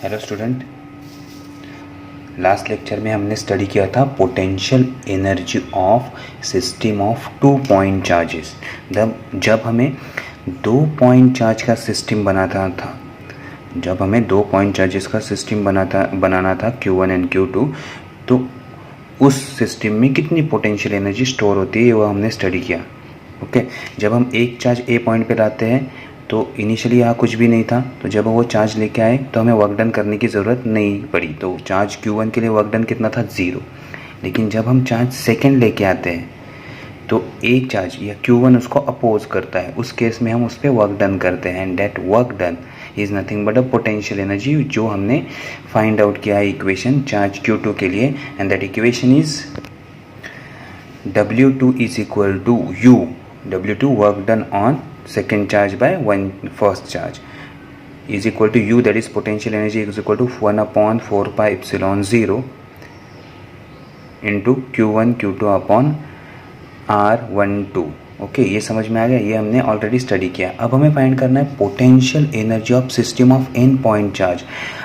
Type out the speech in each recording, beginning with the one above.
Hello student, last lecture में हमने study किया था potential energy of system of 2 point charges. जब हमें 2 पॉइंट चार्ज का सिस्टम जब हमें 2 पॉइंट चार्जेस का सिस्टम बनाना था Q1 एंड Q2, तो उस सिस्टम में कितनी पोटेंशियल एनर्जी स्टोर होती है वो हमने स्टडी किया। ओके, जब हम एक चार्ज ए पॉइंट पे लाते हैं तो इनिशियली यहाँ कुछ भी नहीं था, तो जब वो चार्ज लेके आए तो हमें वर्क डन करने की ज़रूरत नहीं पड़ी। तो चार्ज Q1 के लिए वर्क डन कितना था, 0। लेकिन जब हम चार्ज सेकेंड लेके आते हैं तो एक चार्ज या Q1 उसको अपोज करता है, उस केस में हम उस पर वर्क डन करते हैं। And that work done is nothing but a potential energy, जो हमने फाइंड आउट किया है इक्वेशन चार्ज Q2 के लिए। And that equation is W2 is equal to U, W2 work done on second charge by first charge is equal to U, that is potential energy is equal to 1/4 pi epsilon 0 into Q1 Q2 upon R12। Okay, ये समझ में आ गया, ये हमने already study किया। अब हमें फाइंड करना है potential energy of system of n point charge.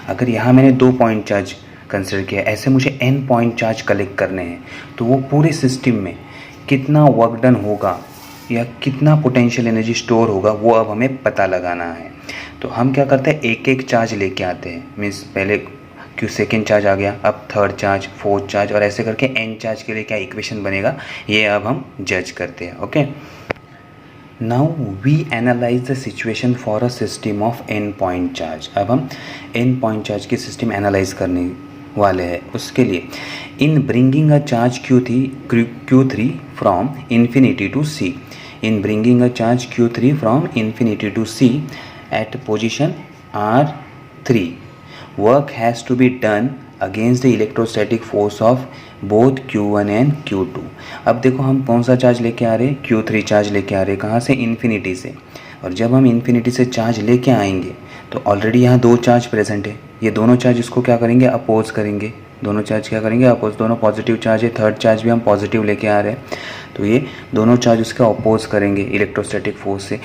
अगर यहाँ मैंने 2 पॉइंट चार्ज कंसिडर किया, ऐसे मुझे n पॉइंट चार्ज कलेक्ट करने हैं, तो वो पूरे सिस्टम में कितना वर्क डन होगा या कितना पोटेंशियल एनर्जी स्टोर होगा वो अब हमें पता लगाना है। तो हम क्या करते हैं, एक एक चार्ज लेके आते हैं। मीन्स पहले क्यों सेकेंड चार्ज आ गया, अब थर्ड चार्ज, फोर्थ चार्ज, और ऐसे करके एन चार्ज के लिए क्या इक्वेशन बनेगा ये अब हम जज करते हैं। Okay, now we analyse the situation for a system of N point charge. अब हम एन पॉइंट चार्ज की सिस्टम एनालाइज करने वाले हैं। उसके लिए in bringing a charge Q3 from infinity to C, in bringing a charge Q3 from infinity to C at position R3, work has to be done against the electrostatic force of both Q1 and Q2। अब देखो हम कौन सा charge लेके आ रहे हैं, Q3 charge लेके आ रहे हैं। कहाँ से, इन्फिनिटी से। और जब हम इन्फिनिटी से चार्ज लेके आएंगे तो ऑलरेडी यहाँ 2 चार्ज प्रेजेंट है। ये दोनों चार्ज इसको क्या करेंगे, अपोज करेंगे। दोनों चार्ज क्या करेंगे, अपोज। दोनों पॉजिटिव चार्ज है, थर्ड चार्ज भी हम पॉजिटिव लेके आ रहे हैं, तो ये दोनों चार्ज उसका अपोज करेंगे इलेक्ट्रोस्टैटिक फोर्स से।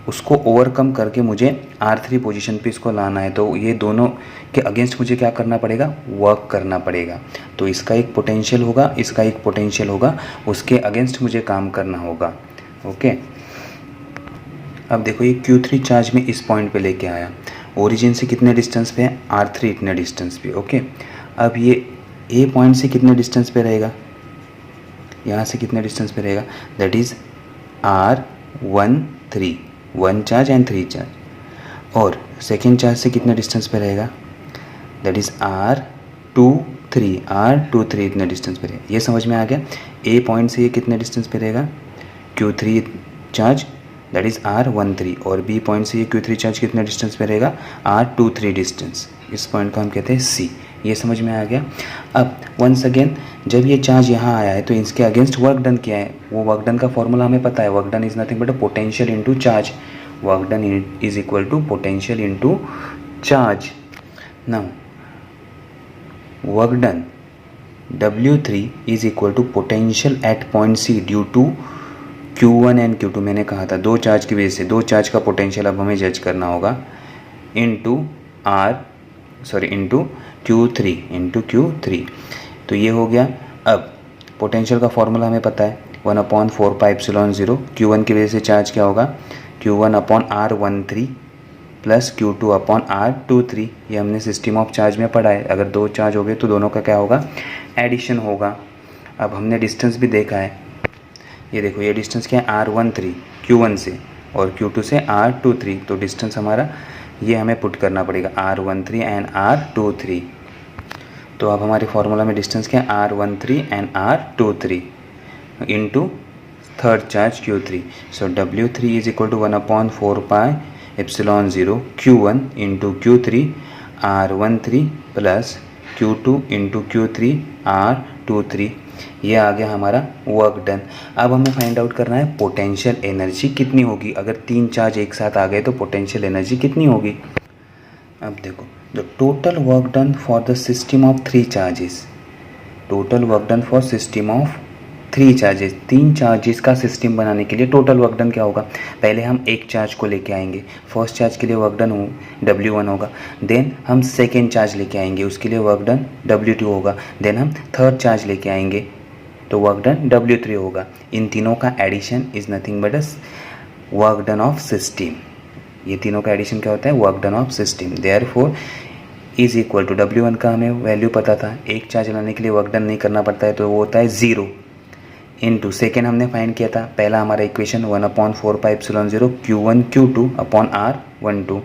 उसको ओवरकम करके मुझे R3 पोजीशन पे इसको लाना है, तो ये दोनों के अगेंस्ट मुझे क्या करना पड़ेगा, वर्क करना पड़ेगा। तो इसका एक पोटेंशियल होगा, इसका एक पोटेंशियल होगा, उसके अगेंस्ट मुझे काम करना होगा। ओके, अब देखो ये Q3 चार्ज में इस पॉइंट पे लेके आया, ओरिजिन से कितने डिस्टेंस पे है, R3 इतने डिस्टेंस पे। ओके, अब ये ए पॉइंट से कितने डिस्टेंस पे रहेगा, यहाँ से कितने डिस्टेंस पे रहेगा, that is R13, 1 charge and 3 charge. और सेकेंड चार्ज से कितने डिस्टेंस पे रहेगा, दैट इज R23 इतने डिस्टेंस पे रहेगा। ये समझ में आ गया। ए पॉइंट से ये कितने डिस्टेंस पे रहेगा, Q3 charge, that is R13। और बी पॉइंट से ये Q3 चार्ज कितने डिस्टेंस पे रहेगा, R23 डिस्टेंस। इस पॉइंट को हम कहते हैं C। ये समझ में आ गया। अब वंस अगेन जब ये चार्ज यहाँ आया है तो इसके अगेंस्ट वर्क डन किया है। वो वर्क डन का फॉर्मूला हमें पता है, work done is nothing but a potential into charge. Work done is equal to potential into charge. Now work done W3 is equal to potential at point C due to Q1 and Q2। मैंने कहा था 2 charge की वजह से 2 charge का potential अब हमें जज करना होगा, इंटू Q3। तो ये हो गया। अब पोटेंशियल का फॉर्मूला हमें पता है, 1/4 पाई एप्सिलॉन 0। Q1 की वजह से चार्ज क्या होगा, Q1/R13 प्लस Q2/R23। ये हमने सिस्टम ऑफ चार्ज में पढ़ा है। अगर 2 चार्ज हो गए तो दोनों का क्या होगा, एडिशन होगा। अब हमने डिस्टेंस भी देखा है, ये देखो ये डिस्टेंस क्या है, R13 Q1 से और Q2 से R23। तो डिस्टेंस हमारा ये हमें पुट करना पड़ेगा, R13 एंड R23। तो अब हमारे फॉर्मूला में डिस्टेंस क्या है, R13 and R23 into third charge Q3। So W3 is equal to 1/4 pi epsilon 0 Q1 into Q3 R13 plus Q2 into Q3 R23। ये आ गया हमारा वर्क डन। अब हमें फाइंड आउट करना है पोटेंशियल एनर्जी कितनी होगी। अगर 3 चार्ज एक साथ आ गए तो पोटेंशियल एनर्जी कितनी होगी। अब देखो, the total work done for the system of 3 charges, total work done for system of 3 charges, 3 charges का सिस्टम बनाने के लिए टोटल वर्क डन क्या होगा? पहले हम एक चार्ज को लेके आएंगे, फर्स्ट चार्ज के लिए वर्क डन W1 होगा, देन हम सेकेंड चार्ज लेके आएंगे, उसके लिए वर्क डन W2 होगा, देन हम थर्ड चार्ज लेके आएंगे तो वर्क डन W3 होगा। इन तीनों का addition is nothing but work done of system. ये तीनों का एडिशन क्या होता है? Work done of system. Therefore is equal to W1 का हमें वैल्यू पता था, एक चार्ज लाने के लिए वर्क डन नहीं करना पड़ता है तो वो होता है 0 इंटू सेकेंड हमने फाइंड किया था, पहला हमारा equation 1/4πε0 Q1 Q2 upon R12,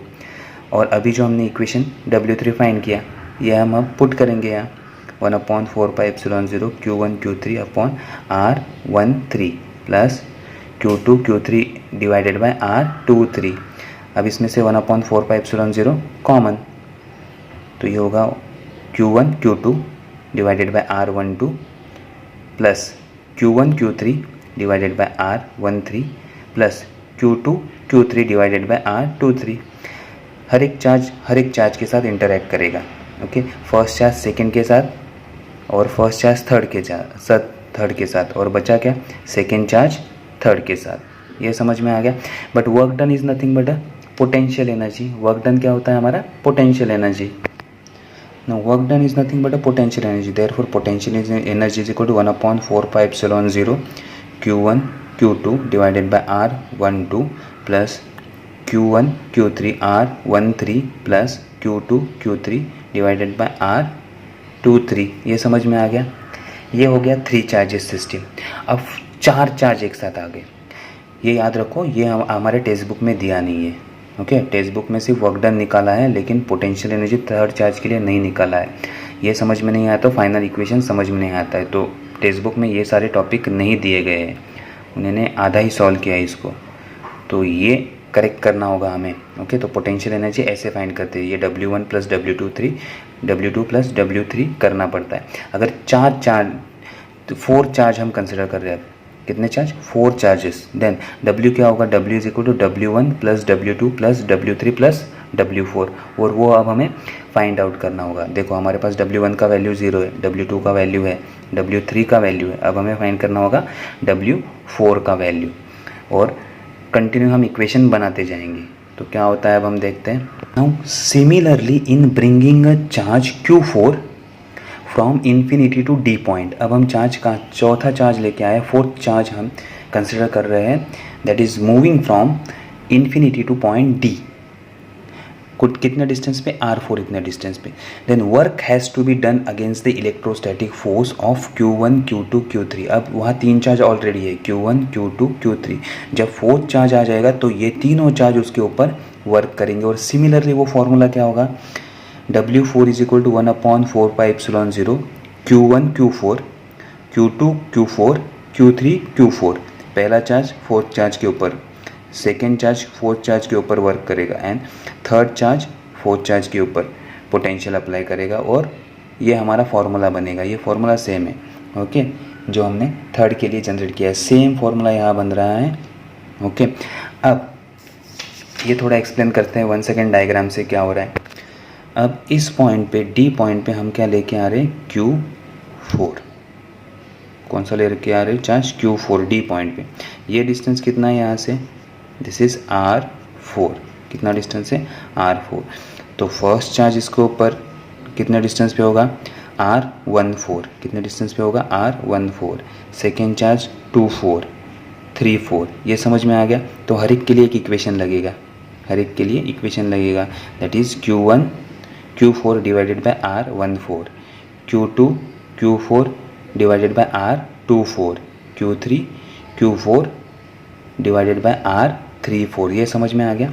और अभी जो हमने इक्वेशन W3 फाइंड किया यह हम अब पुट करेंगे यहाँ 1/4πε0 Q1 Q3 upon R13 plus Q2 Q3 divided by R23। अब इसमें से 1/4πε0 कॉमन, तो ये होगा Q1 Q2 divided by R12 plus Q1 Q3 divided by R13 plus Q2 Q3 divided by R23। हर एक चार्ज के साथ इंटरैक्ट करेगा। ओके, फर्स्ट चार्ज सेकंड के साथ और फर्स्ट चार्ज थर्ड के साथ, और बचा क्या? सेकंड चार्ज थर्ड के साथ। ये समझ में आ गया। But work done is nothing but a potential energy. Work done क्या होता है हमारा? Potential energy. Now work done is nothing but a potential energy. Therefore potential energy is equal to 1/4πε0 Q1 Q2 divided by R12 plus Q1 Q3 R13 plus Q2 Q3 divided by R23। ये समझ में आ गया। ये हो गया 3 charges system. अब 4 charge एक साथ आ गए। ये याद रखो, ये हमारे टेक्स्ट बुक में दिया नहीं है। ओके, टेक्स्ट बुक में सिर्फ वर्क डन निकाला है लेकिन पोटेंशियल एनर्जी थर्ड चार्ज के लिए नहीं निकाला है। ये समझ में नहीं आया तो फाइनल इक्वेशन समझ में नहीं आता है। तो टेक्स्ट बुक में ये सारे टॉपिक नहीं दिए गए हैं, उन्होंने आधा ही सॉल्व किया है इसको, तो ये करेक्ट करना होगा हमें। ओके, तो पोटेंशियल एनर्जी ऐसे फाइंड करते हैं, ये W1 plus W2 plus W3 करना पड़ता है। अगर 4 चार्ज हम कंसिडर कर रहे हैं, कितने चार्ज? 4 चार्जेस। देन W क्या होगा? W is equal to W1 plus W2 plus W3 plus W4, और वो अब हमें फाइंड आउट करना होगा। देखो हमारे पास W1 का वैल्यू 0 है, W2 का वैल्यू है, W3 का वैल्यू है। अब हमें फाइंड करना होगा W4 का वैल्यू, और कंटिन्यू हम इक्वेशन बनाते जाएंगे। तो क्या होता है अब हम देखते हैं। Now similarly in bringing a charge Q4 from infinity to D point. अब हम चार्ज का चौथा चार्ज लेके आए, फोर्थ चार्ज हम कंसिडर कर रहे हैं, that is moving from infinity to point D। कुछ कितने डिस्टेंस पे? R4 इतने डिस्टेंस पे। Then work has to be done against the electrostatic force of Q1 Q2 Q3। अब वहाँ 3 चार्ज ऑलरेडी है, Q1 Q2 Q3। जब फोर्थ चार्ज आ जाएगा तो ये तीनों चार्ज उसके ऊपर वर्क करेंगे, और सिमिलरली वो फॉर्मूला क्या होगा? W4 is equal to 1/4πε0 Q1 Q4 Q2 Q4 Q3 Q4। पहला चार्ज फोर्थ चार्ज के ऊपर, सेकेंड चार्ज फोर्थ चार्ज के ऊपर वर्क करेगा, and third charge fourth charge के ऊपर पोटेंशियल अप्लाई करेगा, और ये हमारा फॉर्मूला बनेगा। ये फॉर्मूला सेम है, ओके, जो हमने थर्ड के लिए जनरेट किया है, सेम फॉर्मूला यहाँ बन रहा है। ओके, अब ये थोड़ा एक्सप्लेन करते हैं 1 सेकेंड डायग्राम से क्या हो रहा है। अब इस पॉइंट पे D पॉइंट पे हम क्या लेके आ रहे हैं? Q4। कौन सा लेके आ रहे हैं? चार्ज Q4 D पॉइंट पे। ये डिस्टेंस कितना है यहाँ से? This is R4। कितना डिस्टेंस है? R4। तो फर्स्ट चार्ज इसके ऊपर कितने डिस्टेंस पे होगा? R14। कितने डिस्टेंस पे होगा? R14। Second charge 24 34। ये समझ में आ गया। तो हर एक के लिए एक इक्वेशन लगेगा, that is Q1 Q4 divided by R14, Q2 Q4 divided by R24, Q3 Q4 divided by R34। ये समझ में आ गया।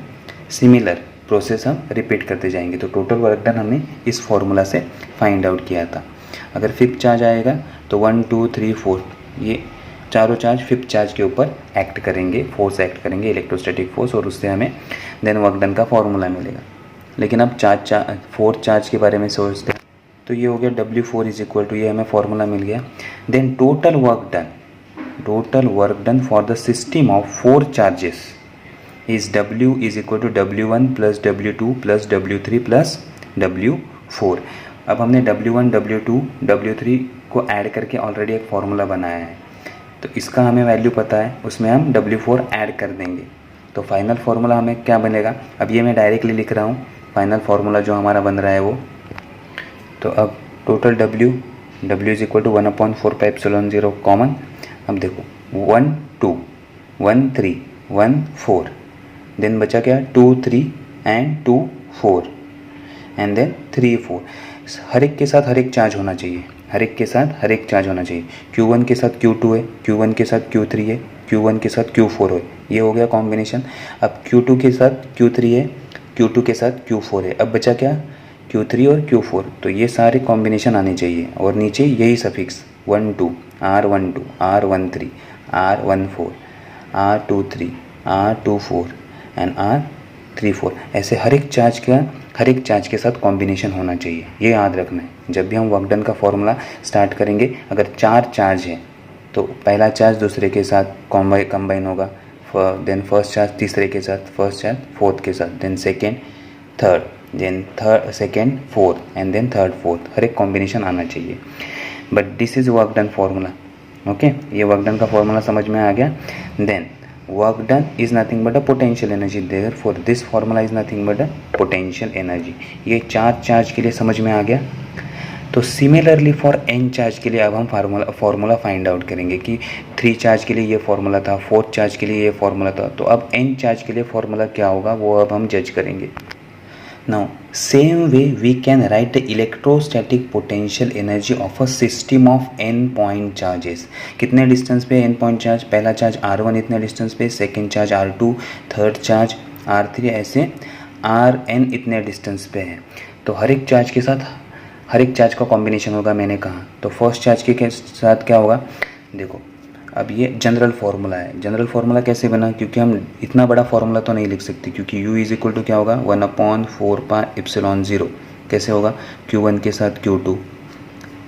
सिमिलर प्रोसेस हम रिपीट करते जाएंगे। तो टोटल वर्क डन हमने इस फॉर्मूला से फाइंड आउट किया था। अगर फिफ्थ चार्ज आएगा तो 1 2 3 4 ये चारों चार्ज फिफ्थ चार्ज के ऊपर एक्ट करेंगे, फोर्स एक्ट करेंगे, इलेक्ट्रोस्टैटिक फोर्स, और उससे हमें देन वर्क डन का फॉर्मूला मिलेगा। लेकिन अब फोर्थ चार्ज के बारे में सोचते हैं, तो ये हो गया W4 इज इक्वल टू, ये हमें फॉर्मूला मिल गया। Then total work done for the system of 4 charges is W is equal to W1 plus W2 plus W3 plus W4। अब हमने W1 W2 W3 को ऐड करके ऑलरेडी एक formula बनाया है। तो इसका हमें वैल्यू पता है, उसमें हम W4 ऐड कर देंगे तो फाइनल फार्मूला हमें क्या बनेगा। अब ये मैं डायरेक्टली लिख रहा हूँ फाइनल फार्मूला जो हमारा बन रहा है वो। तो अब total W is equal to 1/4πε0 common. अब देखो 1 2 1 3 1 4 देन बचा क्या 2 3 एंड 2 4 एंड देन 3 4। हर एक के साथ हर एक चार्ज होना चाहिए, हर एक के साथ हर एक चार्ज होना चाहिए। Q1 के साथ Q2 है, Q1 के साथ Q3 है, Q1 के साथ Q4 है, ये हो गया कॉम्बिनेशन। अब Q2 के साथ Q3 है, Q2 के साथ Q4 है। अब बचा क्या Q3 और Q4, तो ये सारे कॉम्बिनेशन आने चाहिए। और नीचे यही suffix 1 2 R12 R13 R14 R23 R24 and R34। ऐसे हर एक चार्ज के साथ कॉम्बिनेशन होना चाहिए, ये याद रखना है। जब भी हम वर्क डन का फॉर्मूला स्टार्ट करेंगे, अगर 4 चार्ज है तो पहला चार्ज दूसरे के साथ कंबाइन होगा, देन फर्स्ट चार्ज तीसरे के साथ, फर्स्ट चार्ज फोर्थ के साथ, then second third, then third second fourth and then third fourth. हर एक कॉम्बिनेशन आना चाहिए। But this is work done formula. Okay, ये वर्क डन का फॉर्मूला समझ में आ गया। Then work done is nothing but a potential energy, therefore this formula is nothing but a potential energy. ये 4 चार्ज के लिए समझ में आ गया। तो सिमिलरली फॉर n चार्ज के लिए अब हम फार्मूला फाइंड आउट करेंगे कि 3 चार्ज के लिए ये फार्मूला था, 4 चार्ज के लिए ये फार्मूला था। तो अब n चार्ज के लिए फार्मूला क्या होगा वो अब हम जज करेंगे। Now same way we can write the electrostatic potential energy of a system of n point charges. कितने डिस्टेंस पे n पॉइंट चार्ज, पहला चार्ज R1 इतने डिस्टेंस पे, second charge R2, third charge R3, ऐसे Rn इतने distance पे है। तो हर एक चार्ज का कॉम्बिनेशन होगा, मैंने कहा। तो फर्स्ट चार्ज के साथ क्या होगा, देखो अब ये जनरल फार्मूला है। जनरल फार्मूला कैसे बना, क्योंकि हम इतना बड़ा फार्मूला तो नहीं लिख सकते, क्योंकि U इज इक्वल टू क्या होगा 1/4πε0। कैसे होगा, Q1 के साथ Q2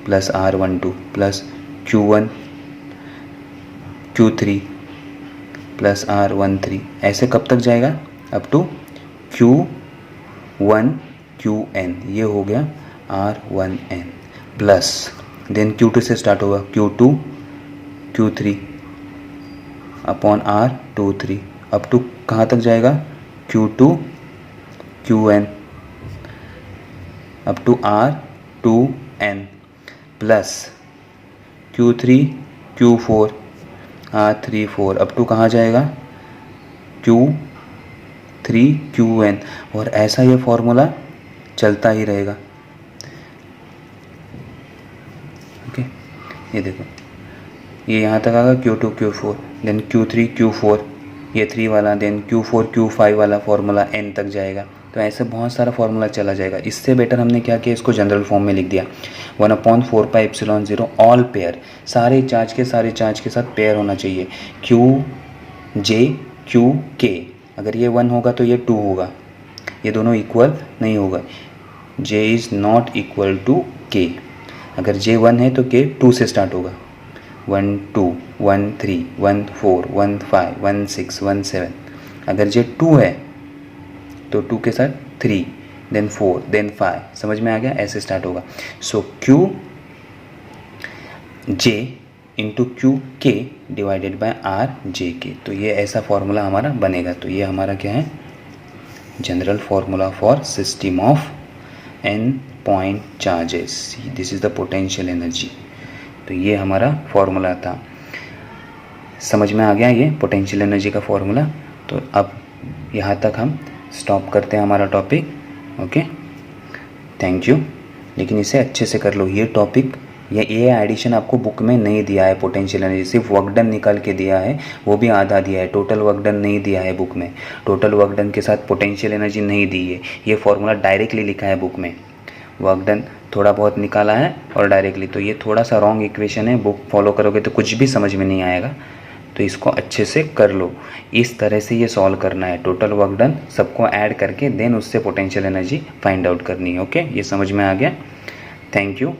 plus R12 plus Q1 Q3 plus R13, ऐसे कब तक जाएगा, अप टू Q1 Qn, ये हो गया R1n प्लस देन Q2 से स्टार्ट होगा Q2 Q3 upon R23 up to कहाँ तक जाएगा Q2 Qn up to R2n plus Q3 Q4 R34 up to कहाँ जाएगा Q3 Qn। और ऐसा ये फॉर्मूला चलता ही रहेगा। ओके, ये देखो ये यहाँ तक आएगा Q2 Q4, then Q3 Q4 ये 3 वाला, देन Q4 Q5 वाला फार्मूला n तक जाएगा। तो ऐसे बहुत सारा फार्मूला चला जाएगा। इससे बेटर हमने क्या किया, इसको जनरल फॉर्म में लिख दिया 1/4πε0 ऑल पेयर। सारे चार्ज के साथ पेयर होना चाहिए। Q J Q K, अगर ये 1 होगा तो ये 2 होगा, ये दोनों इक्वल नहीं होगा। J is not equal to K। अगर J 1 है तो K 2 से स्टार्ट होगा, 1 2 1 3 1 4 1 5 1 6 1 7। अगर J 2 है तो 2 के साथ 3 देन 4 देन 5, समझ में आ गया, ऐसे स्टार्ट होगा। सो Q J into Q K divided by R J K। तो ये ऐसा फॉर्मूला हमारा बनेगा। तो ये हमारा क्या है, general formula for system of n point charges, this is the potential energy. तो ये हमारा फॉर्मूला था, समझ में आ गया ये पोटेंशियल एनर्जी का फॉर्मूला। तो अब यहाँ तक हम स्टॉप करते हैं हमारा टॉपिक। Okay, thank you. लेकिन इसे अच्छे से कर लो, ये टॉपिक ये एडिशन आपको बुक में नहीं दिया है। पोटेंशियल एनर्जी सिर्फ वर्क डन निकाल के दिया है, वो भी आधा दिया है, टोटल वर्क डन नहीं दिया है बुक में। टोटल वर्क डन के साथ पोटेंशियल एनर्जी नहीं दी है, ये फॉर्मूला डायरेक्टली लिखा है बुक में। वर्क डन थोड़ा बहुत निकाला है और डायरेक्टली, तो ये थोड़ा सा रॉन्ग इक्वेशन है। बुक फॉलो करोगे तो कुछ भी समझ में नहीं आएगा, तो इसको अच्छे से कर लो। इस तरह से ये सॉल्व करना है, टोटल वर्क डन सबको ऐड करके देन उससे पोटेंशियल एनर्जी फाइंड आउट करनी है। ओके, ये समझ में आ गया। Thank you.